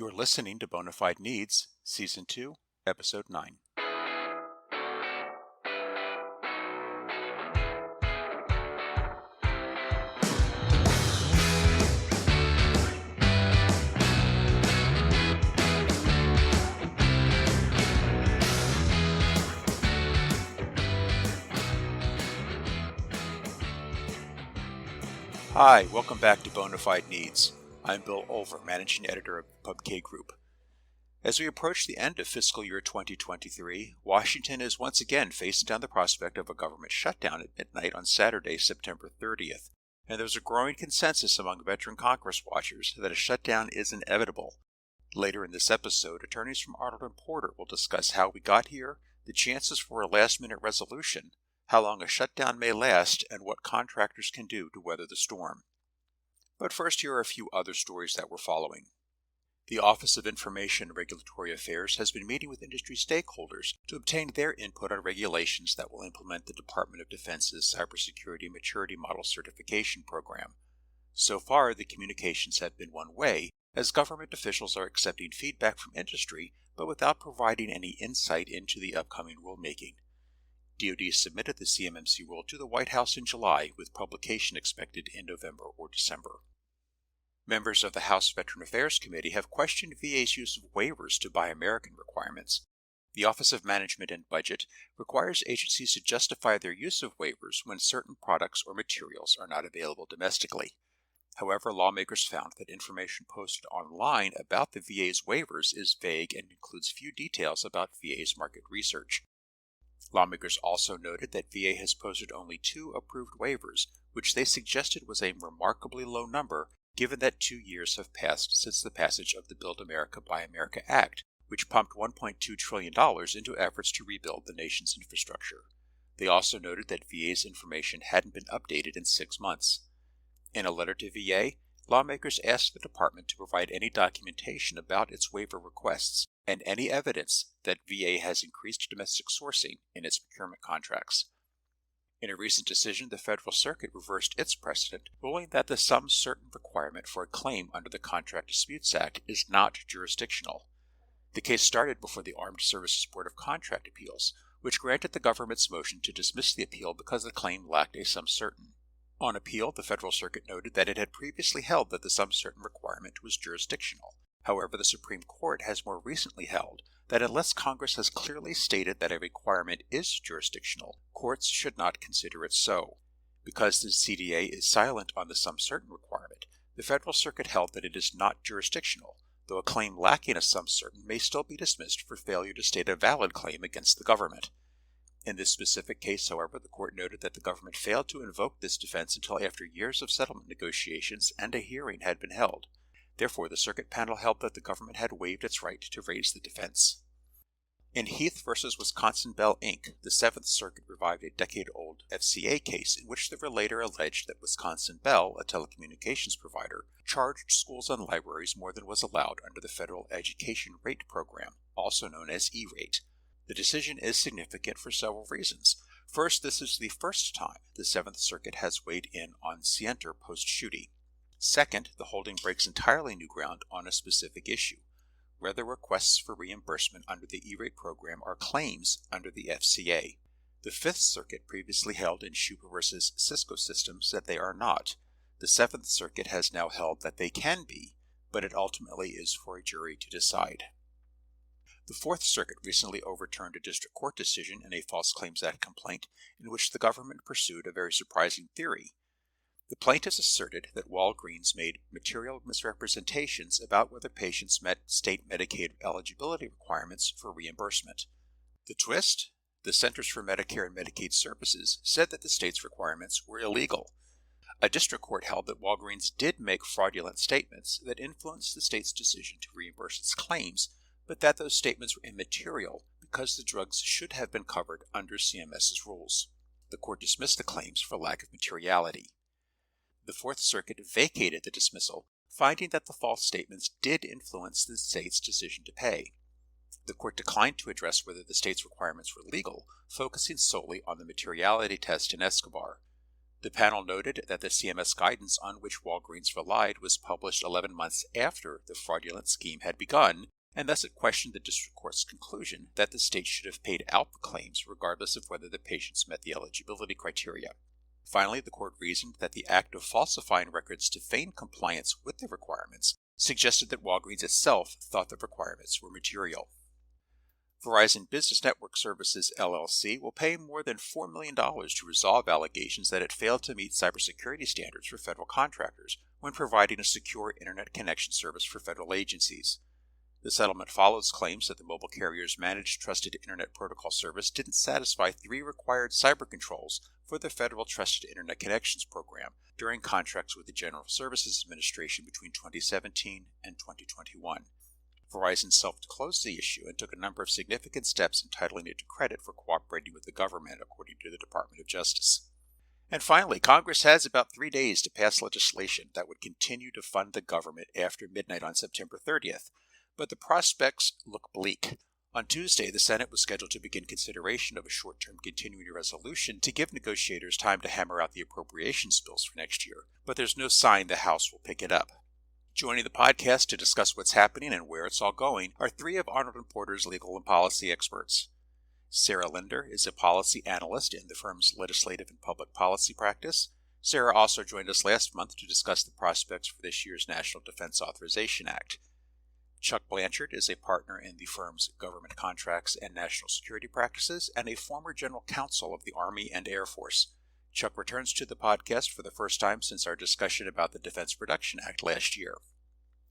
You're listening to Bona Fide Needs, Season 2, Episode 9. Hi, welcome back to Bona Fide Needs. I'm Bill Olver, Managing Editor of PubK Group. As we approach the end of fiscal year 2023, Washington is once again facing down the prospect of a government shutdown at midnight on Saturday, September 30th, and there's a growing consensus among veteran Congress watchers that a shutdown is inevitable. Later in this episode, attorneys from Arnold and Porter will discuss how we got here, the chances for a last-minute resolution, how long a shutdown may last, and what contractors can do to weather the storm. But first, here are a few other stories that we're following. The Office of Information and Regulatory Affairs has been meeting with industry stakeholders to obtain their input on regulations that will implement the Department of Defense's Cybersecurity Maturity Model Certification Program. So far, the communications have been one way, as government officials are accepting feedback from industry, but without providing any insight into the upcoming rulemaking. DoD submitted the CMMC rule to the White House in July, with publication expected in November or December. Members of the House Veteran Affairs Committee have questioned VA's use of waivers to Buy American requirements. The Office of Management and Budget requires agencies to justify their use of waivers when certain products or materials are not available domestically. However, lawmakers found that information posted online about the VA's waivers is vague and includes few details about VA's market research. Lawmakers also noted that VA has posted only 2 approved waivers, which they suggested was a remarkably low number given that 2 years have passed since the passage of the Build America, Buy America Act, which pumped $1.2 trillion into efforts to rebuild the nation's infrastructure. They also noted that VA's information hadn't been updated in 6 months. In a letter to VA, lawmakers asked the department to provide any documentation about its waiver requests and any evidence that VA has increased domestic sourcing in its procurement contracts. In a recent decision, the Federal Circuit reversed its precedent, ruling that the sum certain requirement for a claim under the Contract Disputes Act is not jurisdictional. The case started before the Armed Services Board of Contract Appeals, which granted the government's motion to dismiss the appeal because the claim lacked a sum certain. On appeal, the Federal Circuit noted that it had previously held that the sum certain requirement was jurisdictional. However, the Supreme Court has more recently held that unless Congress has clearly stated that a requirement is jurisdictional, courts should not consider it so. Because the CDA is silent on the sum certain requirement, the Federal Circuit held that it is not jurisdictional, though a claim lacking a sum certain may still be dismissed for failure to state a valid claim against the government. In this specific case, however, the court noted that the government failed to invoke this defense until after years of settlement negotiations and a hearing had been held. Therefore, the circuit panel held that the government had waived its right to raise the defense. In Heath v. Wisconsin Bell, Inc., the Seventh Circuit revived a decade-old FCA case in which the relator alleged that Wisconsin Bell, a telecommunications provider, charged schools and libraries more than was allowed under the Federal Education Rate Program, also known as E-Rate. The decision is significant for several reasons. First, this is the first time the Seventh Circuit has weighed in on scienter post-Schuette. Second, the holding breaks entirely new ground on a specific issue, whether requests for reimbursement under the E-Rate program are claims under the FCA. The Fifth Circuit previously held in Schuppe v. Cisco Systems that they are not. The Seventh Circuit has now held that they can be, but it ultimately is for a jury to decide. The Fourth Circuit recently overturned a district court decision in a False Claims Act complaint in which the government pursued a very surprising theory. The plaintiffs asserted that Walgreens made material misrepresentations about whether patients met state Medicaid eligibility requirements for reimbursement. The twist? The Centers for Medicare and Medicaid Services said that the state's requirements were illegal. A district court held that Walgreens did make fraudulent statements that influenced the state's decision to reimburse its claims, but that those statements were immaterial because the drugs should have been covered under CMS's rules. The court dismissed the claims for lack of materiality. The Fourth Circuit vacated the dismissal, finding that the false statements did influence the state's decision to pay. The court declined to address whether the state's requirements were legal, focusing solely on the materiality test in Escobar. The panel noted that the CMS guidance on which Walgreens relied was published 11 months after the fraudulent scheme had begun, and thus it questioned the district court's conclusion that the state should have paid out the claims regardless of whether the patients met the eligibility criteria. Finally, the court reasoned that the act of falsifying records to feign compliance with the requirements suggested that Walgreens itself thought the requirements were material. Verizon Business Network Services, LLC, will pay more than $4 million to resolve allegations that it failed to meet cybersecurity standards for federal contractors when providing a secure internet connection service for federal agencies. The settlement follows claims that the mobile carrier's managed trusted internet protocol service didn't satisfy 3 required cyber controls for the Federal Trusted Internet Connections Program during contracts with the General Services Administration between 2017 and 2021. Verizon self-disclosed the issue and took a number of significant steps entitling it to credit for cooperating with the government, according to the Department of Justice. And finally, Congress has about 3 days to pass legislation that would continue to fund the government after midnight on September 30th, but the prospects look bleak. On Tuesday, the Senate was scheduled to begin consideration of a short-term continuing resolution to give negotiators time to hammer out the appropriations bills for next year, but there's no sign the House will pick it up. Joining the podcast to discuss what's happening and where it's all going are 3 of Arnold and Porter's legal and policy experts. Sara Linder is a policy analyst in the firm's legislative and public policy practice. Sara also joined us last month to discuss the prospects for this year's National Defense Authorization Act. Chuck Blanchard is a partner in the firm's government contracts and national security practices and a former general counsel of the Army and Air Force. Chuck returns to the podcast for the first time since our discussion about the Defense Production Act last year.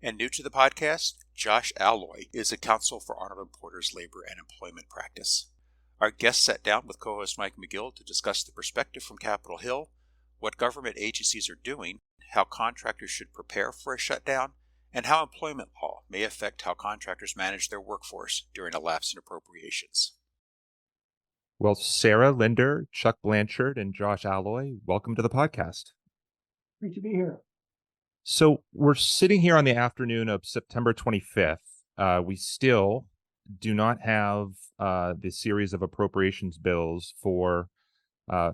And new to the podcast, Josh Alloy is a counsel for Arnold and Porter's labor and employment practice. Our guests sat down with co-host Mike McGill to discuss the perspective from Capitol Hill, what government agencies are doing, how contractors should prepare for a shutdown, and how employment law may affect how contractors manage their workforce during a lapse in appropriations. Well, Sara Linder, Chuck Blanchard, and Josh Alloy, welcome to the podcast. Great to be here. So we're sitting here on the afternoon of September 25th. We still do not have the series of appropriations bills for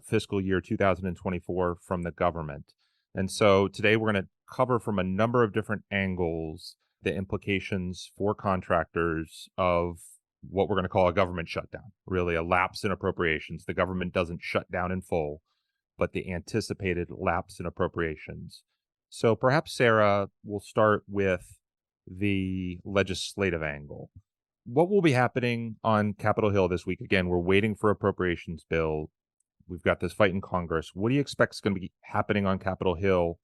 fiscal year 2024 from the government. And so today we're going to cover from a number of different angles the implications for contractors of what we're going to call a government shutdown, really a lapse in appropriations. The government doesn't shut down in full, but the anticipated lapse in appropriations. So perhaps, Sara, we'll start with the legislative angle. What will be happening on Capitol Hill this week? Again, we're waiting for appropriations bill. We've got this fight in Congress. What do you expect is going to be happening on Capitol Hill?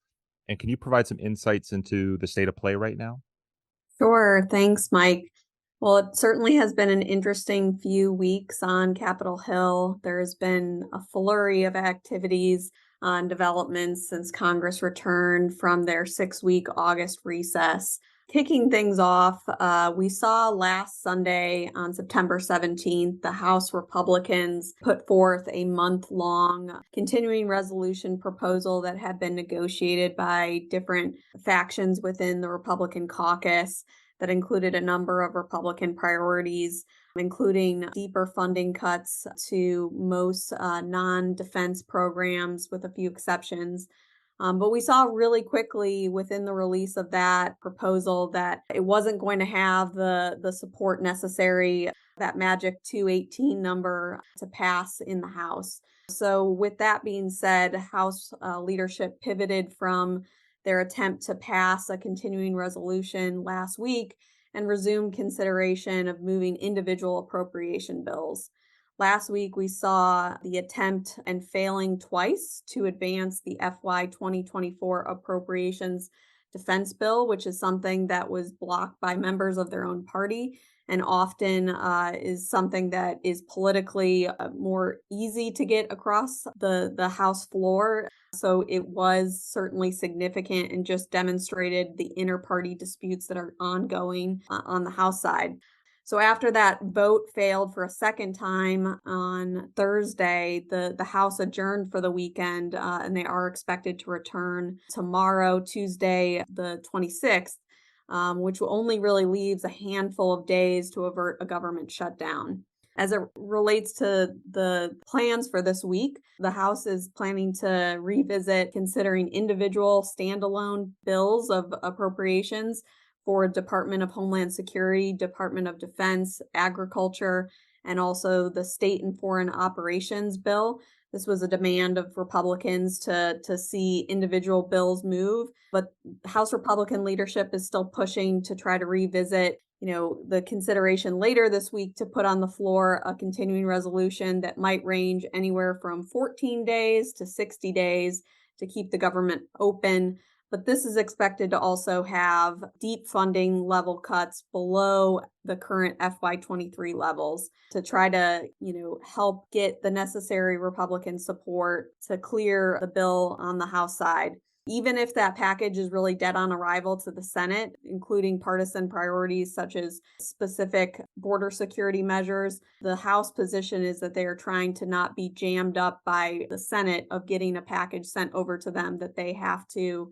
And can you provide some insights into the state of play right now? Sure. Thanks, Mike. Well, it certainly has been an interesting few weeks on Capitol Hill. There's been a flurry of activities on developments since Congress returned from their 6-week August recess. Kicking things off, we saw last Sunday on September 17th, the House Republicans put forth a month-long continuing resolution proposal that had been negotiated by different factions within the Republican caucus that included a number of Republican priorities, including deeper funding cuts to most non-defense programs, with a few exceptions. But we saw really quickly within the release of that proposal that it wasn't going to have the support necessary, that magic 218 number, to pass in the House. So with that being said, House leadership pivoted from their attempt to pass a continuing resolution last week and resumed consideration of moving individual appropriation bills. Last week, we saw the attempt and failing twice to advance the FY 2024 appropriations defense bill, which is something that was blocked by members of their own party and often is something that is politically more easy to get across the House floor. So it was certainly significant and just demonstrated the inter-party disputes that are ongoing on the House side. So after that vote failed for a second time on Thursday, the House adjourned for the weekend, and they are expected to return tomorrow, Tuesday, the 26th, which only really leaves a handful of days to avert a government shutdown. As it relates to the plans for this week, the House is planning to revisit considering individual standalone bills of appropriations for Department of Homeland Security, Department of Defense, Agriculture, and also the State and Foreign Operations bill. This was a demand of Republicans to see individual bills move, but House Republican leadership is still pushing to try to revisit, the consideration later this week to put on the floor a continuing resolution that might range anywhere from 14 days to 60 days to keep the government open. But this is expected to also have deep funding level cuts below the current FY23 levels to try to, help get the necessary Republican support to clear the bill on the House side. Even if that package is really dead on arrival to the Senate, including partisan priorities such as specific border security measures, the House position is that they are trying to not be jammed up by the Senate of getting a package sent over to them that they have to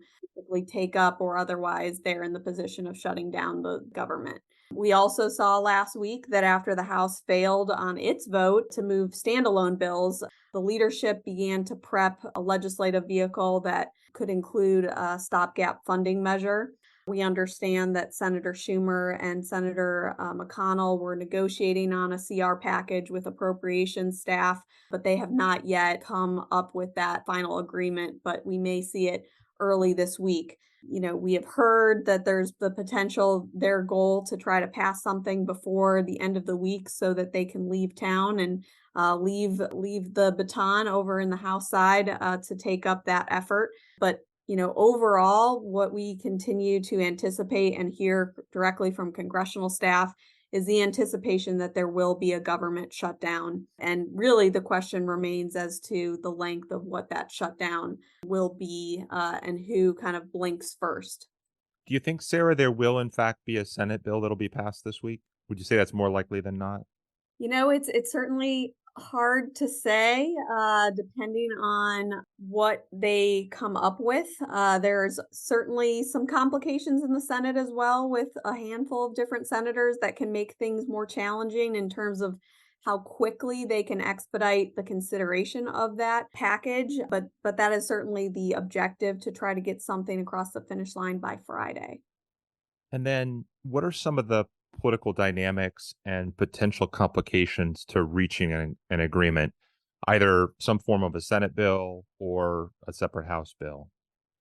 take up, or otherwise they're in the position of shutting down the government. We also saw last week that after the House failed on its vote to move standalone bills, the leadership began to prep a legislative vehicle that could include a stopgap funding measure. We understand that Senator Schumer and Senator McConnell were negotiating on a CR package with appropriations staff, but they have not yet come up with that final agreement, but we may see it early this week. We have heard that there's the potential, their goal to try to pass something before the end of the week so that they can leave town and leave the baton over in the House side to take up that effort. But overall, what we continue to anticipate and hear directly from congressional staff is the anticipation that there will be a government shutdown. And really the question remains as to the length of what that shutdown will be and who kind of blinks first. Do you think, Sarah, there will in fact be a Senate bill that'll be passed this week? Would you say that's more likely than not? It's certainly hard to say, depending on what they come up with. There's certainly some complications in the Senate as well, with a handful of different senators that can make things more challenging in terms of how quickly they can expedite the consideration of that package. But that is certainly the objective, to try to get something across the finish line by Friday. And then what are some of the political dynamics and potential complications to reaching an agreement, either some form of a Senate bill or a separate House bill?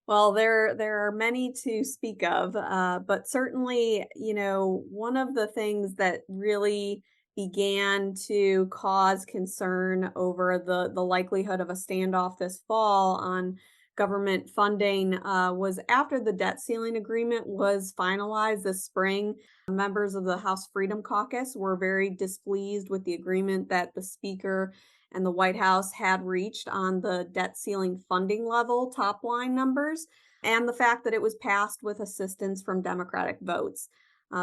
Well, there are many to speak of, but certainly, one of the things that really began to cause concern over the likelihood of a standoff this fall on government funding was after the debt ceiling agreement was finalized this spring. Members of the House Freedom Caucus were very displeased with the agreement that the Speaker and the White House had reached on the debt ceiling funding level top line numbers, and the fact that it was passed with assistance from Democratic votes.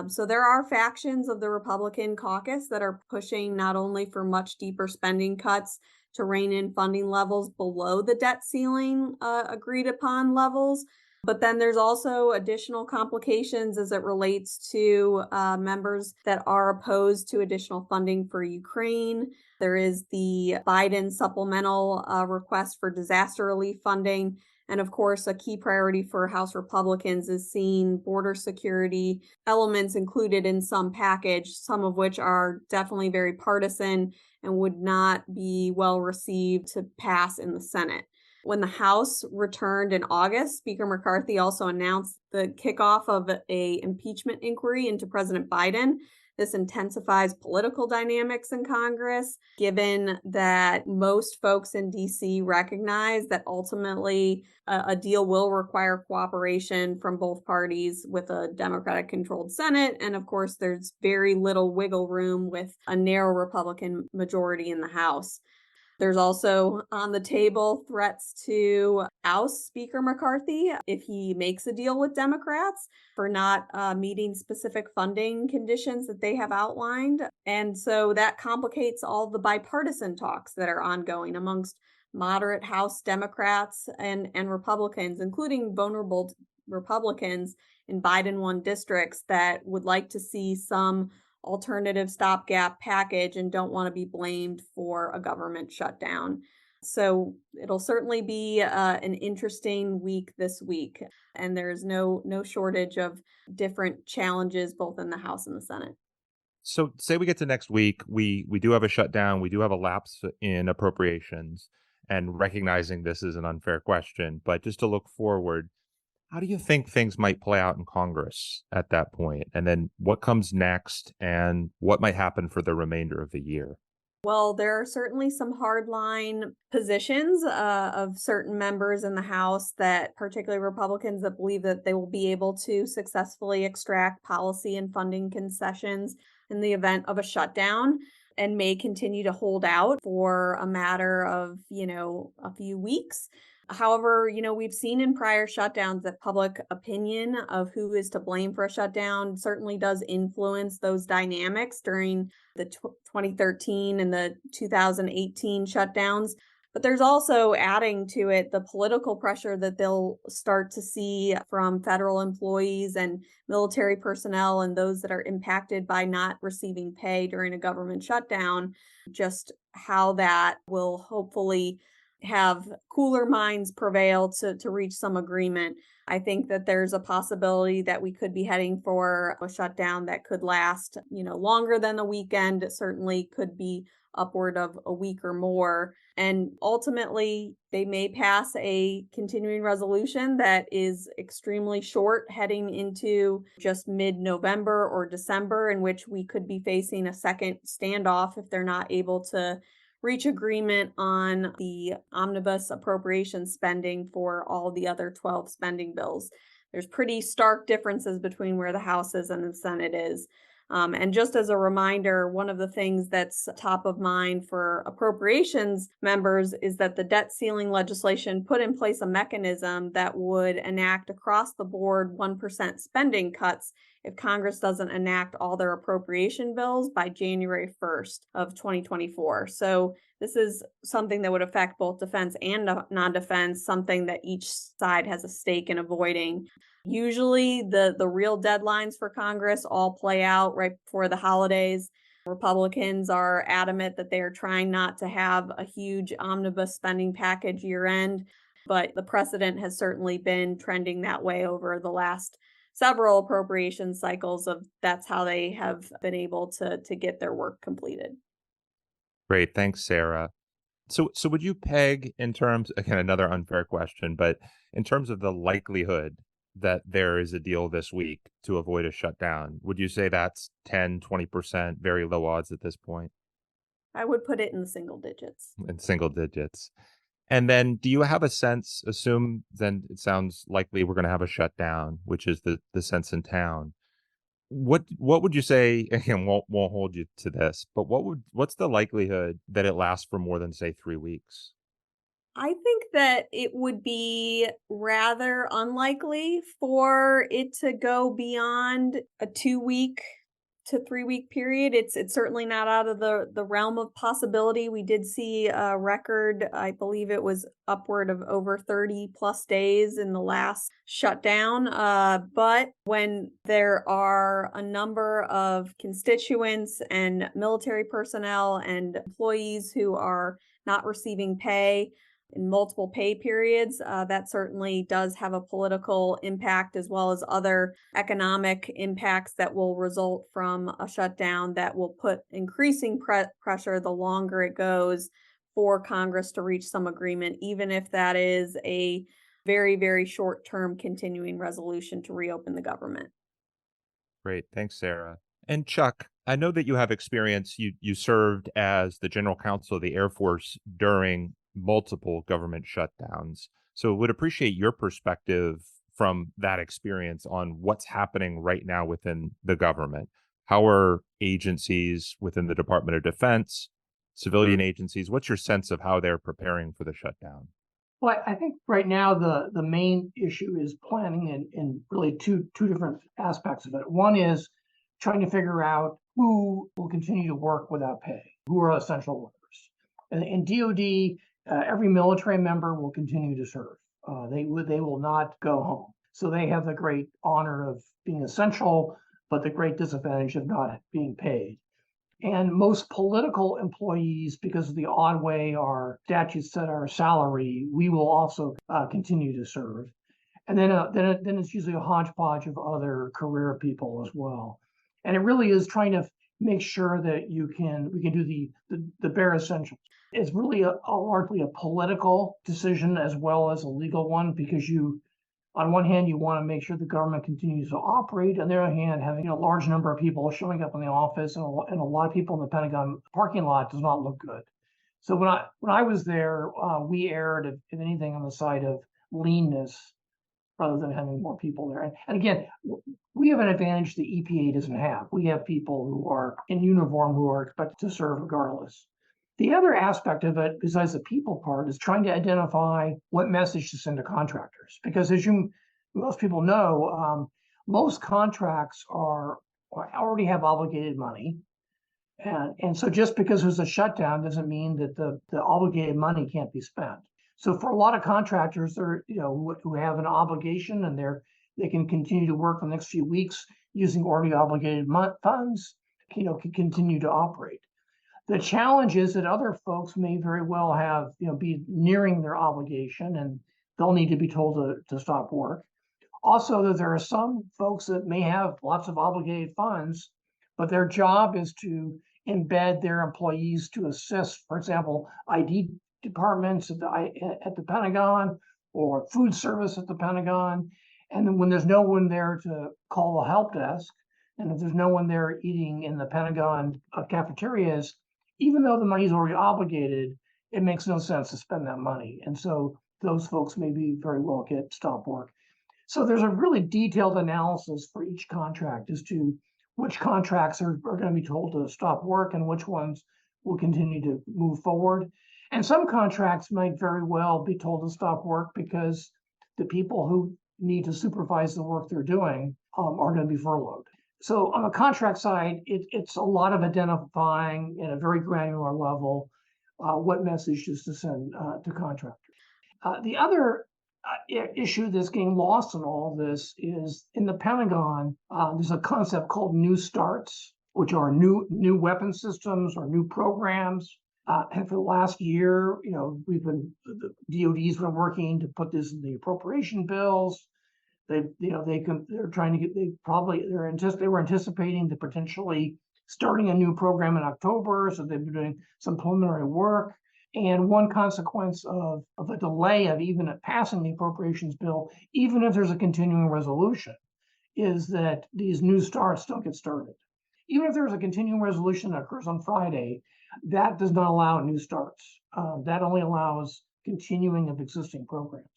So there are factions of the Republican caucus that are pushing not only for much deeper spending cuts to rein in funding levels below the debt ceiling agreed upon levels, but then there's also additional complications as it relates to members that are opposed to additional funding for Ukraine. There is the Biden supplemental request for disaster relief funding. And of course, a key priority for House Republicans is seeing border security elements included in some package, some of which are definitely very partisan and would not be well received to pass in the Senate. When the House returned in August, Speaker McCarthy also announced the kickoff of an impeachment inquiry into President Biden. This intensifies political dynamics in Congress, given that most folks in D.C. recognize that ultimately a deal will require cooperation from both parties with a Democratic-controlled Senate. And of course, there's very little wiggle room with a narrow Republican majority in the House. There's also on the table threats to oust Speaker McCarthy if he makes a deal with Democrats for not meeting specific funding conditions that they have outlined. And so that complicates all the bipartisan talks that are ongoing amongst moderate House Democrats and Republicans, including vulnerable Republicans in Biden-won districts that would like to see some alternative stopgap package and don't want to be blamed for a government shutdown. So it'll certainly be an interesting week this week, and there's no shortage of different challenges both in the House and the Senate. So say we get to next week, we do have a shutdown, we do have a lapse in appropriations, and recognizing this is an unfair question, but just to look forward, how do you think things might play out in Congress at that point? And then what comes next and what might happen for the remainder of the year? Well, there are certainly some hardline positions of certain members in the House, that particularly Republicans, that believe that they will be able to successfully extract policy and funding concessions in the event of a shutdown, and may continue to hold out for a matter of, a few weeks. However, we've seen in prior shutdowns that public opinion of who is to blame for a shutdown certainly does influence those dynamics during the 2013 and the 2018 shutdowns. But there's also, adding to it, the political pressure that they'll start to see from federal employees and military personnel and those that are impacted by not receiving pay during a government shutdown, just how that will hopefully have cooler minds prevail to reach some agreement. I think that there's a possibility that we could be heading for a shutdown that could last, longer than the weekend. It certainly could be upward of a week or more. And ultimately, they may pass a continuing resolution that is extremely short, heading into just mid-November or December, in which we could be facing a second standoff if they're not able to reach agreement on the omnibus appropriation spending for all the other 12 spending bills. There's pretty stark differences between where the House is and the Senate is. And just as a reminder, one of the things that's top of mind for appropriations members is that the debt ceiling legislation put in place a mechanism that would enact across the board 1% spending cuts if Congress doesn't enact all their appropriation bills by January 1st of 2024. So this is something that would affect both defense and non-defense, something that each side has a stake in avoiding. Usually the real deadlines for Congress all play out right before the holidays. Republicans are adamant that they are trying not to have a huge omnibus spending package year end, but the precedent has certainly been trending that way over the last several appropriation cycles. Of that's how they have been able to get their work completed. Great. Thanks, Sarah. So would you peg, in terms, again, another unfair question, but in terms of the likelihood that there is a deal this week to avoid a shutdown, would you say that's 10, 20%, very low odds at this point? I would put it in the single digits. In single digits. And then do you have a sense, assume then it sounds likely we're going to have a shutdown, which is the sense in town. What would you say, again, won't hold you to this, but what's the likelihood that it lasts for more than, say, 3 weeks? I think that it would be rather unlikely for it to go beyond a 2-week to 3-week period. It's certainly not out of the realm of possibility. We did see a record, I believe it was upward of over 30 plus days in the last shutdown. But when there are a number of constituents and military personnel and employees who are not receiving pay in multiple pay periods, that certainly does have a political impact, as well as other economic impacts that will result from a shutdown that will put increasing pressure the longer it goes for Congress to reach some agreement, even if that is a very, very short-term continuing resolution to reopen the government. Great. Thanks, Sarah. And Chuck, I know that you have experience. You served as the general counsel of the Air Force during multiple government shutdowns. So would appreciate your perspective from that experience on what's happening right now within the government. How are agencies within the Department of Defense, civilian agencies, what's your sense of how they're preparing for the shutdown? Well, I think right now the main issue is planning in really two different aspects of it. One is trying to figure out who will continue to work without pay, who are essential workers. And in DoD, every military member will continue to serve. They will not go home. So they have the great honor of being essential, but the great disadvantage of not being paid. And most political employees, because of the odd way our statutes set our salary, we will also continue to serve. And then it's usually a hodgepodge of other career people as well. And it really is trying to make sure that we can do the bare essentials. It's really largely a political decision as well as a legal one, because on one hand, you want to make sure the government continues to operate. On the other hand, having a large number of people showing up in the office and a lot of people in the Pentagon parking lot does not look good. So when I was there, we erred, if anything, on the side of leanness rather than having more people there. And again, we have an advantage the EPA doesn't have. We have people who are in uniform who are expected to serve regardless. The other aspect of it, besides the people part, is trying to identify what message to send to contractors. Because as most people know, most contracts already have obligated money. And so just because there's a shutdown doesn't mean that the obligated money can't be spent. So for a lot of contractors, they're, who have an obligation and they can continue to work the next few weeks using already obligated funds, can continue to operate. The challenge is that other folks may very well have, be nearing their obligation and they'll need to be told to stop work. Also, that there are some folks that may have lots of obligated funds, but their job is to embed their employees to assist, for example, ID departments at the Pentagon or food service at the Pentagon. And then when there's no one there to call the help desk, and if there's no one there eating in the Pentagon cafeterias, even though the money is already obligated, it makes no sense to spend that money. And so those folks may very well get stop work. So there's a really detailed analysis for each contract as to which contracts are going to be told to stop work and which ones will continue to move forward. And some contracts might very well be told to stop work because the people who need to supervise the work they're doing are going to be furloughed. So on the contract side, it's a lot of identifying at a very granular level what messages to send to contractors. The other issue that's getting lost in all this is in the Pentagon, there's a concept called new starts, which are new weapon systems or new programs. And for the last year, the DoD's been working to put this in the appropriation bills. They were anticipating the potentially starting a new program in October. So they've been doing some preliminary work. And one consequence of a delay of even passing the appropriations bill, even if there's a continuing resolution, is that these new starts don't get started. Even if there's a continuing resolution that occurs on Friday, that does not allow new starts. That only allows continuing of existing programs.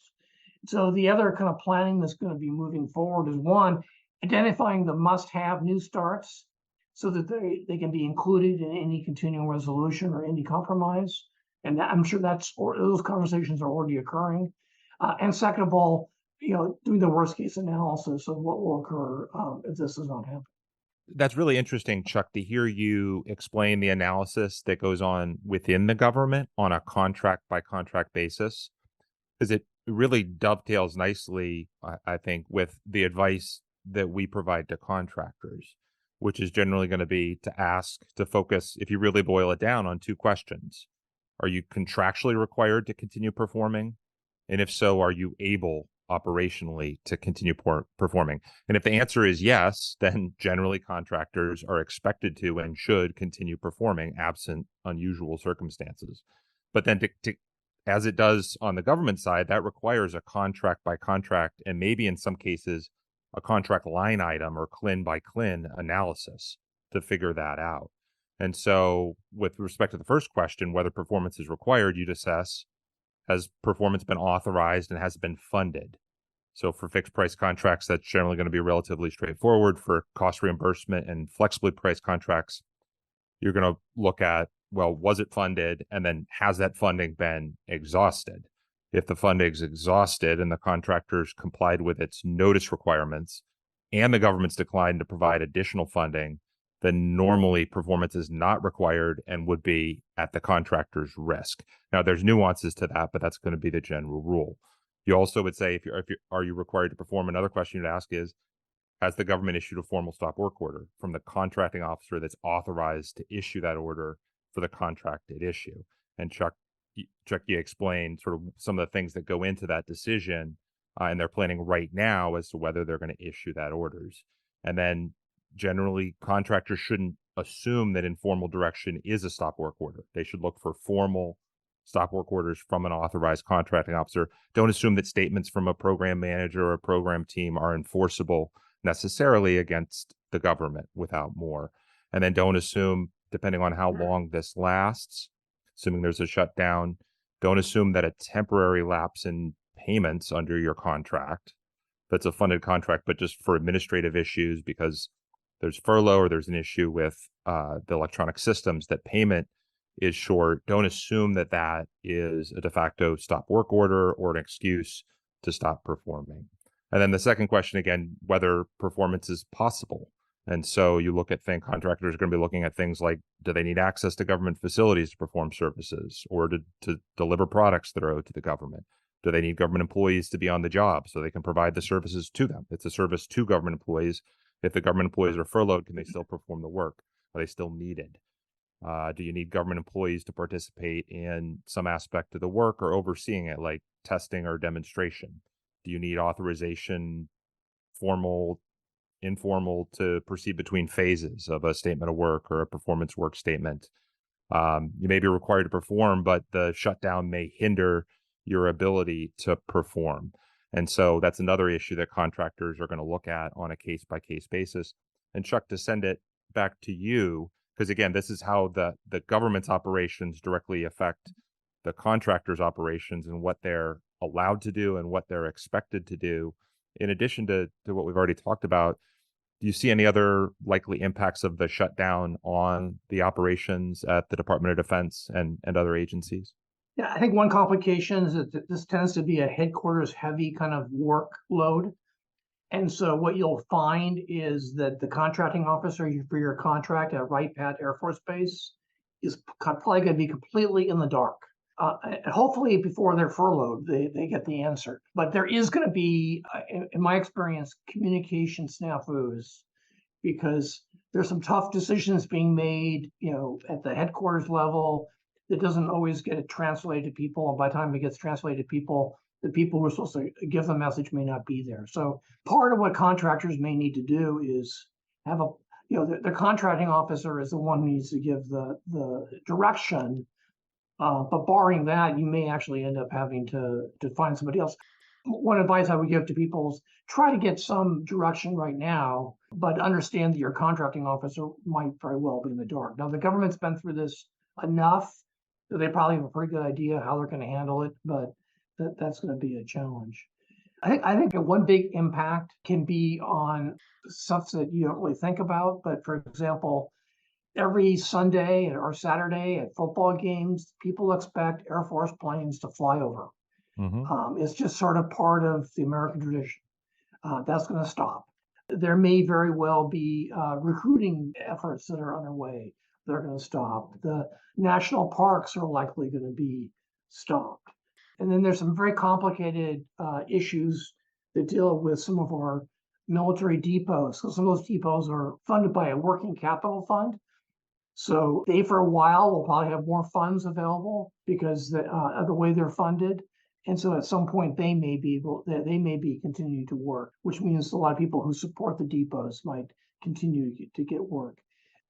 So the other kind of planning that's going to be moving forward is one, identifying the must-have new starts so that they can be included in any continuing resolution or any compromise. And I'm sure those conversations are already occurring. And second of all, doing the worst case analysis of what will occur if this does not happen. That's really interesting, Chuck, to hear you explain the analysis that goes on within the government on a contract by contract basis, because it really dovetails nicely, I think, with the advice that we provide to contractors, which is generally going to be to focus, if you really boil it down, on two questions. Are you contractually required to continue performing? And if so, are you able operationally to continue performing? And if the answer is yes, then generally contractors are expected to and should continue performing absent unusual circumstances. But then as it does on the government side, that requires a contract by contract and maybe in some cases a contract line item or CLIN by CLIN analysis to figure that out. And so with respect to the first question, whether performance is required, you'd assess, has performance been authorized and has it been funded? So for fixed price contracts, that's generally going to be relatively straightforward. For cost reimbursement and flexibly priced contracts, you're going to look at, well, was it funded? And then has that funding been exhausted? If the funding is exhausted and the contractors complied with its notice requirements and the government's declined to provide additional funding, then normally performance is not required and would be at the contractor's risk. Now, there's nuances to that, but that's going to be the general rule. You also would say, are you required to perform? Another question you'd ask is, has the government issued a formal stop work order from the contracting officer that's authorized to issue that order for the contracted issue? And Chuck, you explained sort of some of the things that go into that decision, and they're planning right now as to whether they're going to issue that orders. And then generally, contractors shouldn't assume that informal direction is a stop work order. They should look for formal stop work orders from an authorized contracting officer. Don't assume that statements from a program manager or a program team are enforceable necessarily against the government without more. And then don't assume, depending on how long this lasts, assuming there's a shutdown, don't assume that a temporary lapse in payments under your contract, that's a funded contract, but just for administrative issues because there's furlough or there's an issue with the electronic systems, that payment is short. Don't assume that that is a de facto stop work order or an excuse to stop performing. And then the second question, again, whether performance is possible. And so you look at contractors are going to be looking at things like, do they need access to government facilities to perform services or to deliver products that are owed to the government? Do they need government employees to be on the job so they can provide the services to them? It's a service to government employees. If the government employees are furloughed, can they still perform the work? Are they still needed? Do you need government employees to participate in some aspect of the work or overseeing it, like testing or demonstration? Do you need authorization, formal, informal, to proceed between phases of a statement of work or a performance work statement? You may be required to perform, but the shutdown may hinder your ability to perform. And so that's another issue that contractors are going to look at on a case-by-case basis. And Chuck, to send it back to you, because again, this is how the government's operations directly affect the contractors' operations and what they're allowed to do and what they're expected to do. In addition to what we've already talked about, do you see any other likely impacts of the shutdown on the operations at the Department of Defense and other agencies? Yeah, I think one complication is that this tends to be a headquarters heavy kind of workload. And so what you'll find is that the contracting officer for your contract at Wright Pat Air Force Base is probably going to be completely in the dark. Hopefully before they're furloughed, they get the answer. But there is going to be, in my experience, communication snafus, because there's some tough decisions being made, at the headquarters level that doesn't always get it translated to people. And by the time it gets translated to people, the people who are supposed to give the message may not be there. So part of what contractors may need to do is have the contracting officer is the one who needs to give the direction. But barring that, you may actually end up having to find somebody else. One advice I would give to people is try to get some direction right now, but understand that your contracting officer might very well be in the dark. Now, the government's been through this enough that they probably have a pretty good idea how they're going to handle it, but that's going to be a challenge. I think one big impact can be on stuff that you don't really think about. But for example, every Sunday or Saturday at football games, people expect Air Force planes to fly over. Mm-hmm. It's just sort of part of the American tradition. That's going to stop. There may very well be recruiting efforts that are underway. They're going to stop. The national parks are likely going to be stopped. And then there's some very complicated issues that deal with some of our military depots. So some of those depots are funded by a working capital fund. So they, for a while, will probably have more funds available because of the way they're funded. And so at some point, they may be continuing to work, which means a lot of people who support the depots might continue to get work.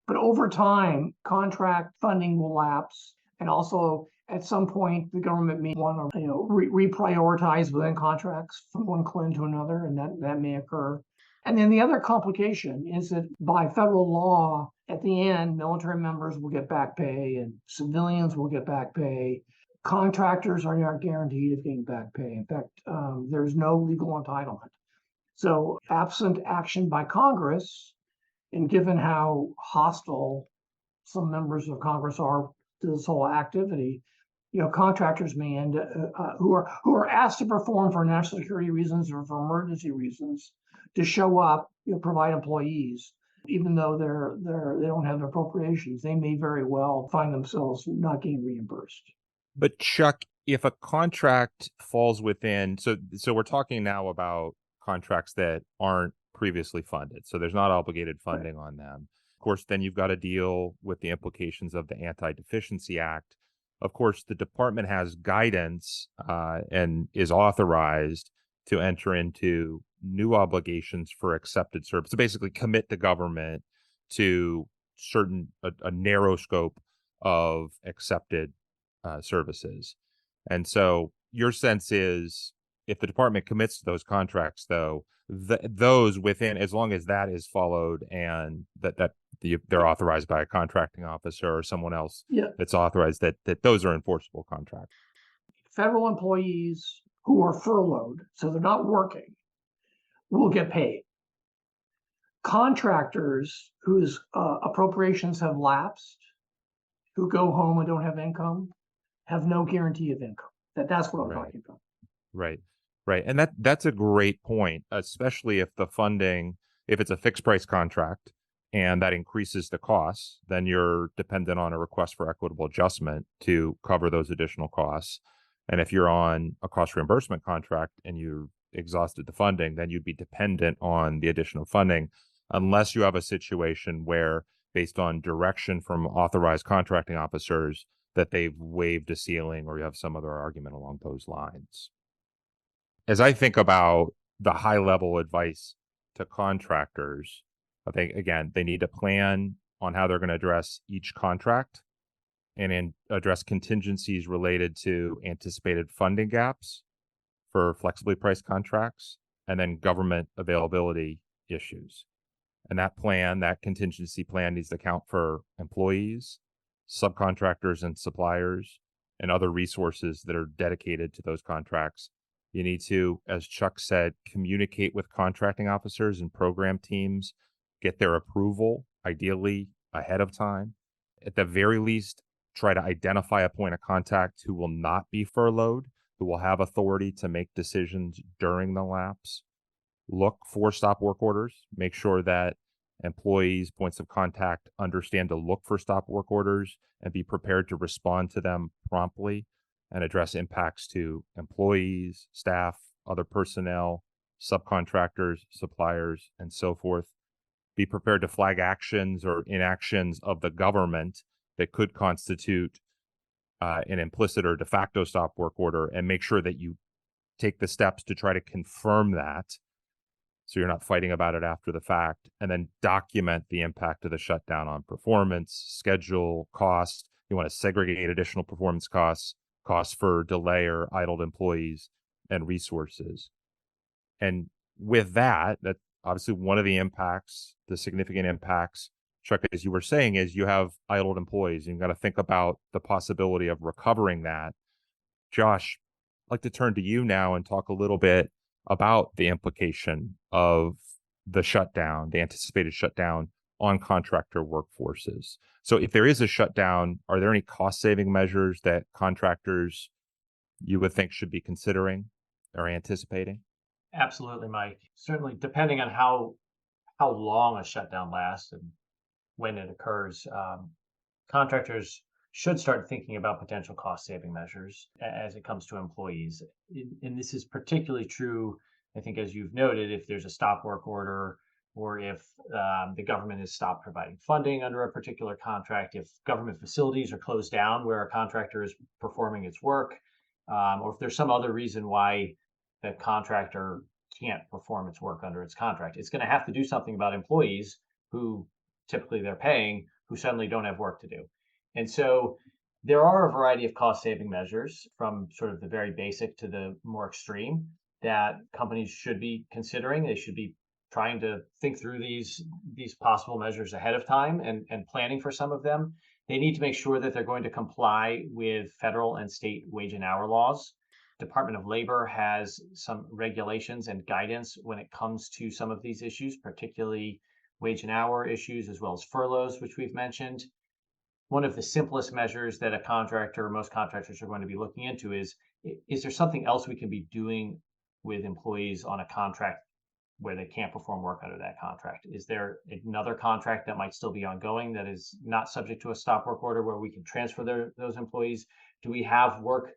But over time, contract funding will lapse, and also at some point, the government may want to reprioritize within contracts from one CLIN to another, and that may occur. And then the other complication is that by federal law, at the end, military members will get back pay and civilians will get back pay. Contractors are not guaranteed of getting back pay. In fact, there's no legal entitlement. So absent action by Congress, and given how hostile some members of Congress are to this whole activity, contractors may end who are asked to perform for national security reasons or for emergency reasons to show up, provide employees, even though they don't have appropriations. They may very well find themselves not getting reimbursed. But Chuck, if a contract falls within, so we're talking now about contracts that aren't previously funded. So there's not obligated funding on them. Of course, then you've got to deal with the implications of the Anti-Deficiency Act. Of course, the department has guidance and is authorized to enter into new obligations for accepted service. So basically commit the government to a narrow scope of accepted services. And so your sense is if the department commits to those contracts, though, those within, as long as that is followed and they're authorized by a contracting officer or someone else that's authorized, that those are enforceable contracts. Federal employees who are furloughed, so they're not working, will get paid. Contractors whose appropriations have lapsed, who go home and don't have income, have no guarantee of income. That's what I'm talking about. Right. And that's a great point, especially if the funding, if it's a fixed price contract and that increases the costs, then you're dependent on a request for equitable adjustment to cover those additional costs. And if you're on a cost reimbursement contract and you exhausted the funding, then you'd be dependent on the additional funding, unless you have a situation where, based on direction from authorized contracting officers, that they've waived a ceiling or you have some other argument along those lines. As I think about the high level advice to contractors, I think, again, they need to plan on how they're going to address each contract and address contingencies related to anticipated funding gaps for flexibly priced contracts and then government availability issues. And that contingency plan needs to account for employees, subcontractors and suppliers, and other resources that are dedicated to those contracts. You need to, as Chuck said, communicate with contracting officers and program teams, get their approval, ideally ahead of time. At the very least, try to identify a point of contact who will not be furloughed, who will have authority to make decisions during the lapse. Look for stop work orders. Make sure that employees' points of contact understand to look for stop work orders and be prepared to respond to them promptly and address impacts to employees, staff, other personnel, subcontractors, suppliers, and so forth. Be prepared to flag actions or inactions of the government that could constitute an implicit or de facto stop work order, and make sure that you take the steps to try to confirm that so you're not fighting about it after the fact, and then document the impact of the shutdown on performance, schedule, cost. You want to segregate additional performance costs for delay or idled employees, and resources. And with that obviously one of the impacts, the significant impacts, Chuck, as you were saying, is you have idled employees. You've got to think about the possibility of recovering that. Josh, I'd like to turn to you now and talk a little bit about the implication of the shutdown, the anticipated shutdown on contractor workforces. So if there is a shutdown, are there any cost-saving measures that contractors you would think should be considering or anticipating? Absolutely, Mike. Certainly, depending on how long a shutdown lasts and when it occurs, contractors should start thinking about potential cost-saving measures as it comes to employees. And this is particularly true, I think, as you've noted, if there's a stop work order, or if the government has stopped providing funding under a particular contract, if government facilities are closed down where a contractor is performing its work, or if there's some other reason why the contractor can't perform its work under its contract. It's going to have to do something about employees who typically they're paying, who suddenly don't have work to do. And so there are a variety of cost-saving measures, from sort of the very basic to the more extreme, that companies should be considering. They should be trying to think through these possible measures ahead of time and planning for some of them. They need to make sure that they're going to comply with federal and state wage and hour laws. Department of Labor has some regulations and guidance when it comes to some of these issues, particularly wage and hour issues, as well as furloughs, which we've mentioned. One of the simplest measures that a contractor, most contractors, are going to be looking into is there something else we can be doing with employees on a contract where they can't perform work under that contract? Is there another contract that might still be ongoing that is not subject to a stop work order where we can transfer those employees? Do we have work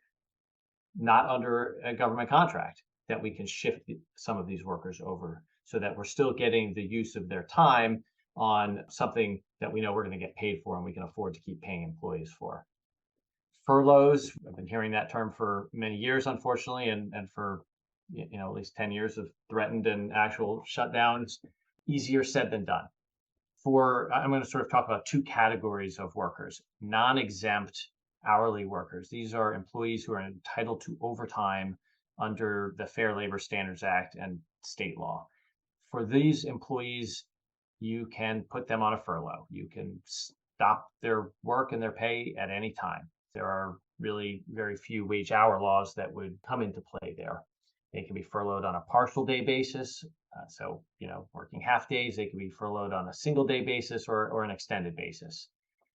not under a government contract that we can shift some of these workers over so that we're still getting the use of their time on something that we know we're going to get paid for and we can afford to keep paying employees for. Furloughs, I've been hearing that term for many years, unfortunately, and for at least 10 years of threatened and actual shutdowns. Easier said than done. I'm going to sort of talk about two categories of workers: non-exempt hourly workers. These are employees who are entitled to overtime under the Fair Labor Standards Act and state law. For these employees, you can put them on a furlough. You can stop their work and their pay at any time. There are really very few wage hour laws that would come into play there. They can be furloughed on a partial day basis. So, working half days, they can be furloughed on a single day basis or an extended basis.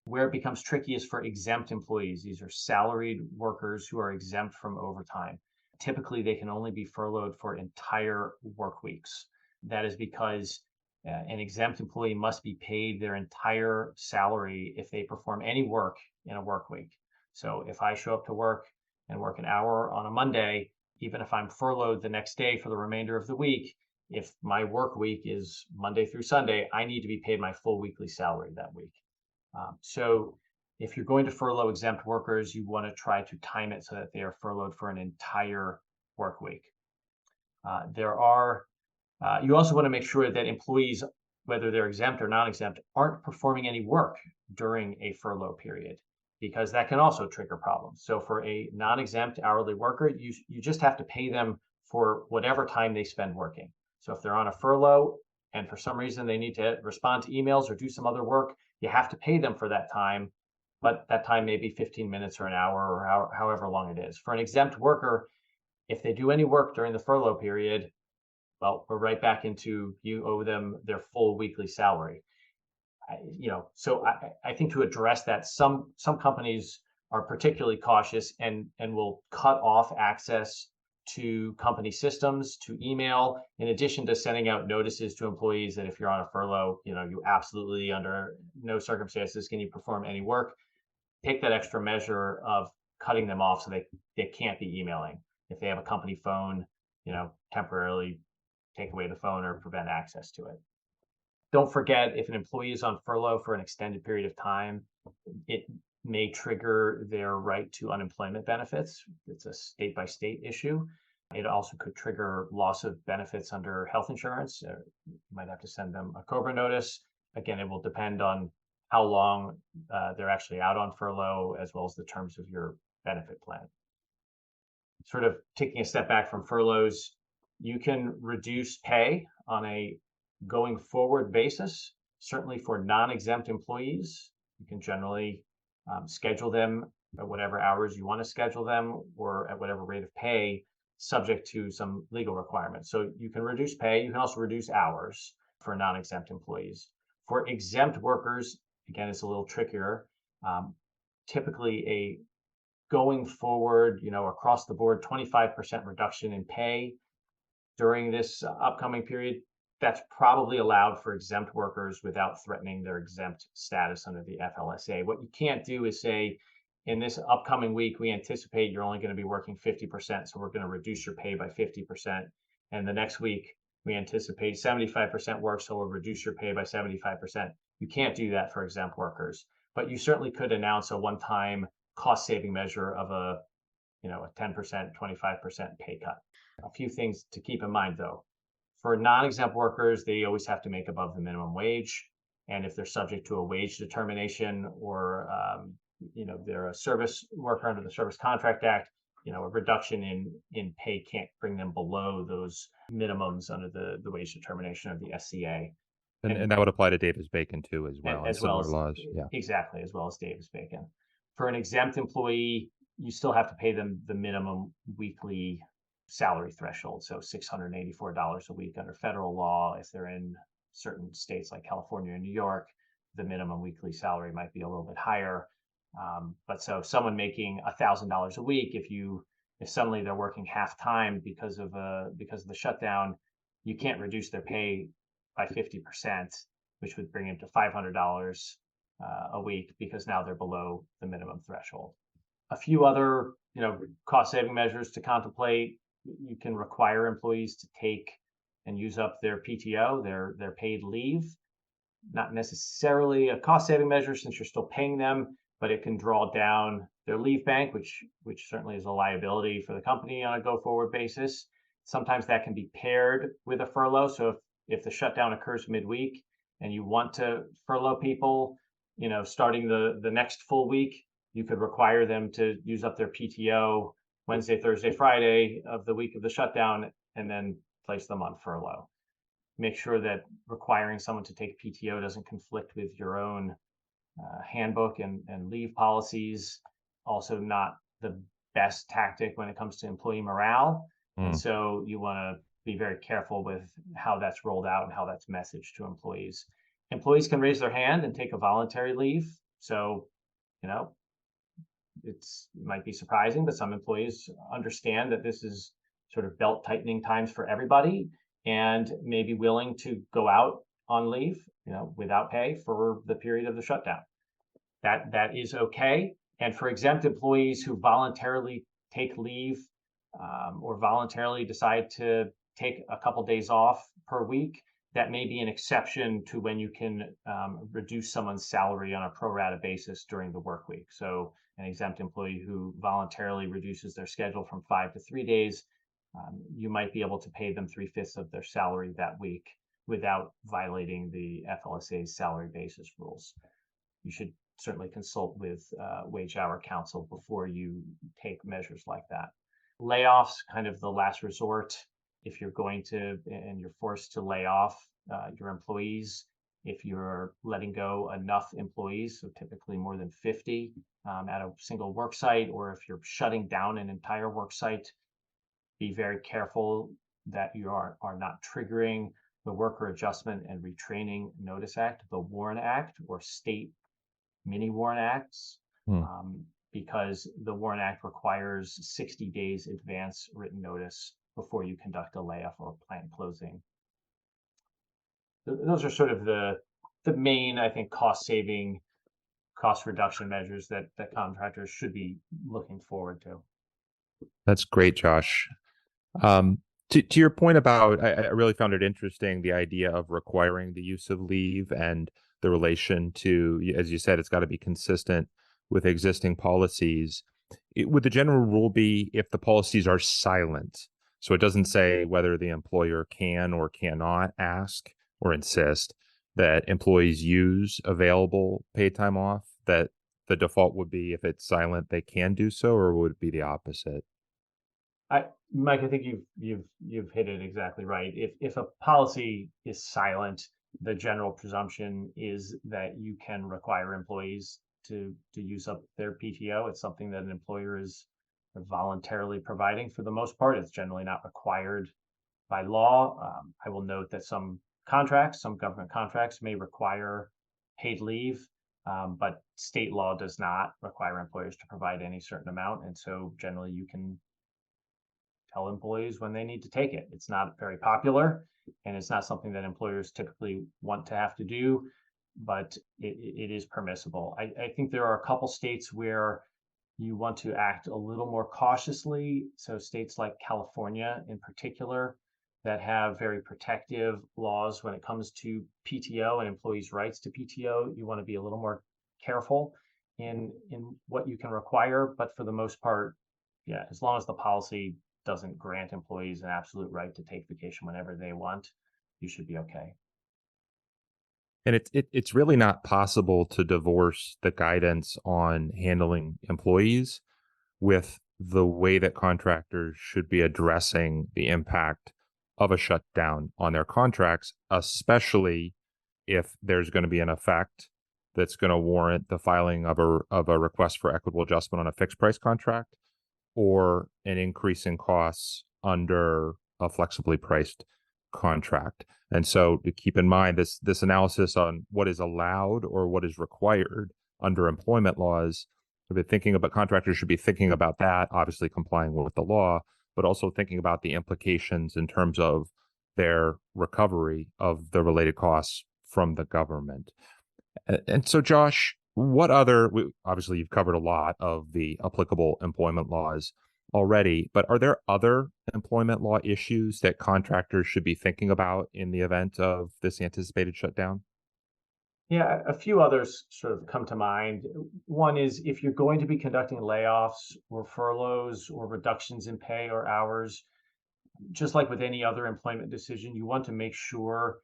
Where it becomes tricky is for exempt employees. These are salaried workers who are exempt from overtime. Typically, they can only be furloughed for entire work weeks. That is because an exempt employee must be paid their entire salary if they perform any work in a work week. So if I show up to work and work an hour on a Monday, even if I'm furloughed the next day for the remainder of the week, if my work week is Monday through Sunday, I need to be paid my full weekly salary that week. So if you're going to furlough exempt workers, you want to try to time it so that they are furloughed for an entire work week. You also want to make sure that employees, whether they're exempt or non-exempt, aren't performing any work during a furlough period, because that can also trigger problems. So for a non-exempt hourly worker, you just have to pay them for whatever time they spend working. So if they're on a furlough and for some reason they need to respond to emails or do some other work, you have to pay them for that time, but that time may be 15 minutes or an hour or however long it is. For an exempt worker, if they do any work during the furlough period, well, we're right back into you owe them their full weekly salary. So I think to address that, some companies are particularly cautious and will cut off access to company systems, to email, in addition to sending out notices to employees that if you're on a furlough, you absolutely under no circumstances can you perform any work. Take that extra measure of cutting them off so they can't be emailing. If they have a company phone, temporarily take away the phone or prevent access to it. Don't forget, if an employee is on furlough for an extended period of time, it may trigger their right to unemployment benefits. It's a state-by-state issue. It also could trigger loss of benefits under health insurance. You might have to send them a COBRA notice. Again, it will depend on how long they're actually out on furlough, as well as the terms of your benefit plan. Sort of taking a step back from furloughs, you can reduce pay on a going forward basis. Certainly for non-exempt employees, you can generally schedule them at whatever hours you want to schedule them or at whatever rate of pay, subject to some legal requirements. So you can reduce pay. You can also reduce hours for non-exempt employees. For exempt workers, again, it's a little trickier. Typically a going forward, across the board, 25% reduction in pay during this upcoming period, that's probably allowed for exempt workers without threatening their exempt status under the FLSA. What you can't do is say, in this upcoming week, we anticipate you're only going to be working 50%, so we're going to reduce your pay by 50%. And the next week, we anticipate 75% work, so we'll reduce your pay by 75%. You can't do that for exempt workers, but you certainly could announce a one-time cost-saving measure of a 10%, 25% pay cut. A few things to keep in mind, though. For non-exempt workers, they always have to make above the minimum wage. And if they're subject to a wage determination or, they're a service worker under the Service Contract Act, a reduction in pay can't bring them below those minimums under the wage determination of the SCA. And that would apply to Davis-Bacon too, as well, as well as laws. Yeah, exactly, as well as Davis-Bacon. For an exempt employee, you still have to pay them the minimum weekly salary threshold, so $684 a week under federal law. If they're in certain states like California and New York, the minimum weekly salary might be a little bit higher. But so someone making $1,000 a week, if suddenly they're working half time because of the shutdown, you can't reduce their pay by 50%, which would bring them to $500 a week, because now they're below the minimum threshold. A few other cost saving measures to contemplate: you can require employees to take and use up their PTO, their paid leave. Not necessarily a cost-saving measure since you're still paying them, but it can draw down their leave bank, which certainly is a liability for the company on a go-forward basis. Sometimes that can be paired with a furlough. So if the shutdown occurs midweek and you want to furlough people, starting the next full week, you could require them to use up their PTO Wednesday, Thursday, Friday of the week of the shutdown, and then place them on furlough. Make sure that requiring someone to take PTO doesn't conflict with your own handbook and leave policies. Also not the best tactic when it comes to employee morale. And so you want to be very careful with how that's rolled out and how that's messaged to employees. Employees can raise their hand and take a voluntary leave. So, it might be surprising, but some employees understand that this is sort of belt tightening times for everybody and may be willing to go out on leave, without pay for the period of the shutdown. That is okay. And for exempt employees who voluntarily take leave or voluntarily decide to take a couple days off per week, that may be an exception to when you can reduce someone's salary on a pro rata basis during the work week. So an exempt employee who voluntarily reduces their schedule from 5 to 3 days, you might be able to pay them 3/5 of their salary that week without violating the FLSA's salary basis rules. You should certainly consult with wage hour counsel before you take measures like that. Layoffs, kind of the last resort. If you're going to, and you're forced to lay off your employees, if you're letting go enough employees, so typically more than 50 at a single work site, or if you're shutting down an entire work site, be very careful that you are not triggering the Worker Adjustment and Retraining Notice Act, the WARN Act, or state mini WARN Acts, because the WARN Act requires 60 days advance written notice before you conduct a layoff or plant closing. Those are sort of the main, I think, cost reduction measures that contractors should be looking forward to. That's great, Josh. To your point about, I really found it interesting, the idea of requiring the use of leave and the relation to, as you said, it's got to be consistent with existing policies. Would the general rule be if the policies are silent? So it doesn't say whether the employer can or cannot ask or insist that employees use available paid time off, that the default would be if it's silent, they can do so, or would it be the opposite? Mike, I think you've hit it exactly right. If a policy is silent, the general presumption is that you can require employees to use up their PTO. It's something that an employer is voluntarily providing. For the most part, it's generally not required by law. I will note that some government contracts may require paid leave, but state law does not require employers to provide any certain amount. And so generally you can tell employees when they need to take it. It's not very popular, and it's not something that employers typically want to have to do, but it is permissible. I think there are a couple states where you want to act a little more cautiously. So states like California in particular that have very protective laws when it comes to PTO and employees' rights to PTO, you want to be a little more careful in what you can require. But for the most part, yeah, as long as the policy doesn't grant employees an absolute right to take vacation whenever they want, you should be okay. And it's really not possible to divorce the guidance on handling employees with the way that contractors should be addressing the impact of a shutdown on their contracts, especially if there's going to be an effect that's going to warrant the filing of a request for equitable adjustment on a fixed price contract, or an increase in costs under a flexibly priced contract. And so to keep in mind this analysis on what is allowed or what is required under employment laws, contractors should be thinking about that, obviously complying with the law, but also thinking about the implications in terms of their recovery of the related costs from the government. And so, Josh, obviously you've covered a lot of the applicable employment laws already, but are there other employment law issues that contractors should be thinking about in the event of this anticipated shutdown? Yeah, a few others sort of come to mind. One is if you're going to be conducting layoffs or furloughs or reductions in pay or hours, just like with any other employment decision, you want to make sure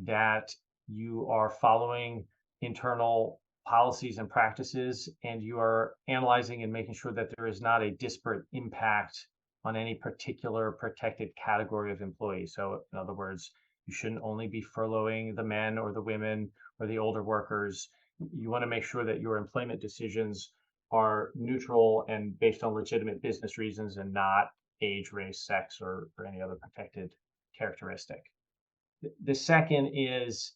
that you are following internal policies and practices, and you are analyzing and making sure that there is not a disparate impact on any particular protected category of employees. So, in other words, you shouldn't only be furloughing the men or the women or the older workers. You want to make sure that your employment decisions are neutral and based on legitimate business reasons and not age, race, sex, or any other protected characteristic. The second is,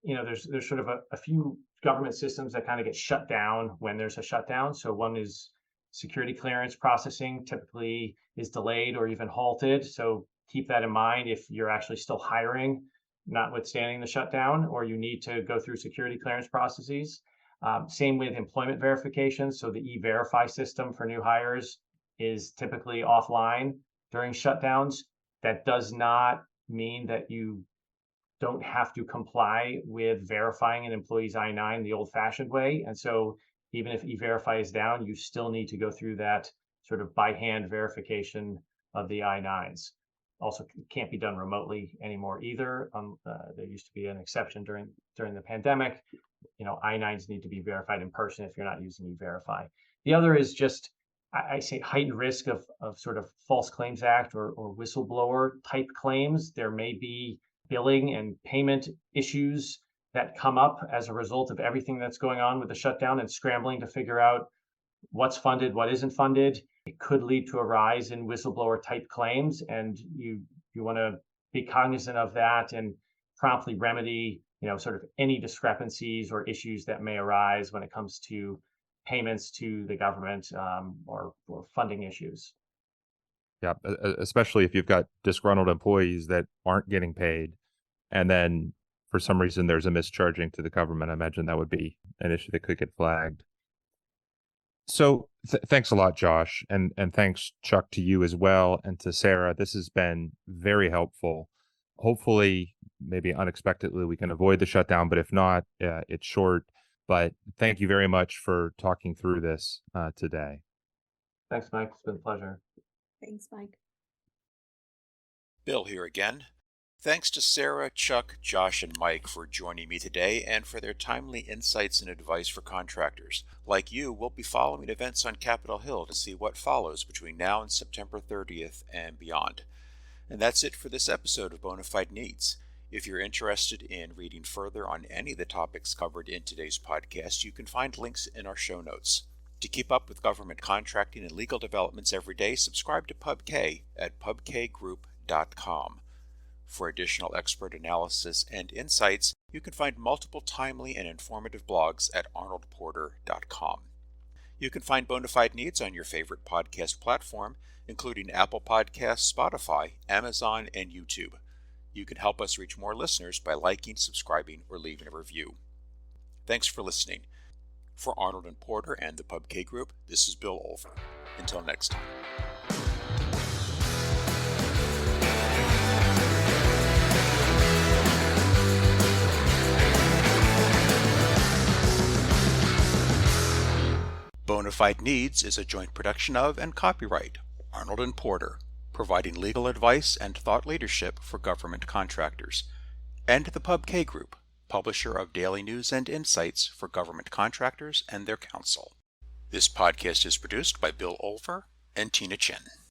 there's sort of a few government systems that kind of get shut down when there's a shutdown. So one is security clearance processing typically is delayed or even halted. So keep that in mind if you're actually still hiring, notwithstanding the shutdown, or you need to go through security clearance processes. Same with employment verification. So the E-Verify system for new hires is typically offline during shutdowns. That does not mean that you don't have to comply with verifying an employee's I-9 the old-fashioned way. And so even if E-Verify is down, you still need to go through that sort of by hand verification of the I-9s. Also can't be done remotely anymore either. There used to be an exception during the pandemic. I-9s need to be verified in person if you're not using E-Verify. The other is just, I say, heightened risk of sort of False Claims Act or whistleblower type claims. There may be billing and payment issues that come up as a result of everything that's going on with the shutdown and scrambling to figure out what's funded, what isn't funded. It could lead to a rise in whistleblower type claims, and you want to be cognizant of that and promptly remedy, sort of any discrepancies or issues that may arise when it comes to payments to the government or funding issues. Yeah, especially if you've got disgruntled employees that aren't getting paid, and then for some reason there's a mischarging to the government. I imagine that would be an issue that could get flagged. So thanks a lot, Josh, and thanks, Chuck, to you as well, and to Sarah. This has been very helpful. Hopefully, maybe unexpectedly, we can avoid the shutdown, but if not, it's short. But thank you very much for talking through this today. Thanks, Mike. It's been a pleasure. Thanks, Mike. Bill here again. Thanks to Sarah, Chuck, Josh, and Mike for joining me today and for their timely insights and advice for contractors. Like you, we'll be following events on Capitol Hill to see what follows between now and September 30th and beyond. And that's it for this episode of Bona Fide Needs. If you're interested in reading further on any of the topics covered in today's podcast, you can find links in our show notes. To keep up with government contracting and legal developments every day, subscribe to PubK at pubkgroup.com. For additional expert analysis and insights, you can find multiple timely and informative blogs at arnoldporter.com. You can find Bona Fide Needs on your favorite podcast platform, including Apple Podcasts, Spotify, Amazon, and YouTube. You can help us reach more listeners by liking, subscribing, or leaving a review. Thanks for listening. For Arnold and Porter and the PubK Group, this is Bill Olver. Until next time. Bona Fide Needs is a joint production of and copyright Arnold and Porter, providing legal advice and thought leadership for government contractors, and the PubK Group, publisher of daily news and insights for government contractors and their counsel. This podcast is produced by Bill Olver and Tina Chen.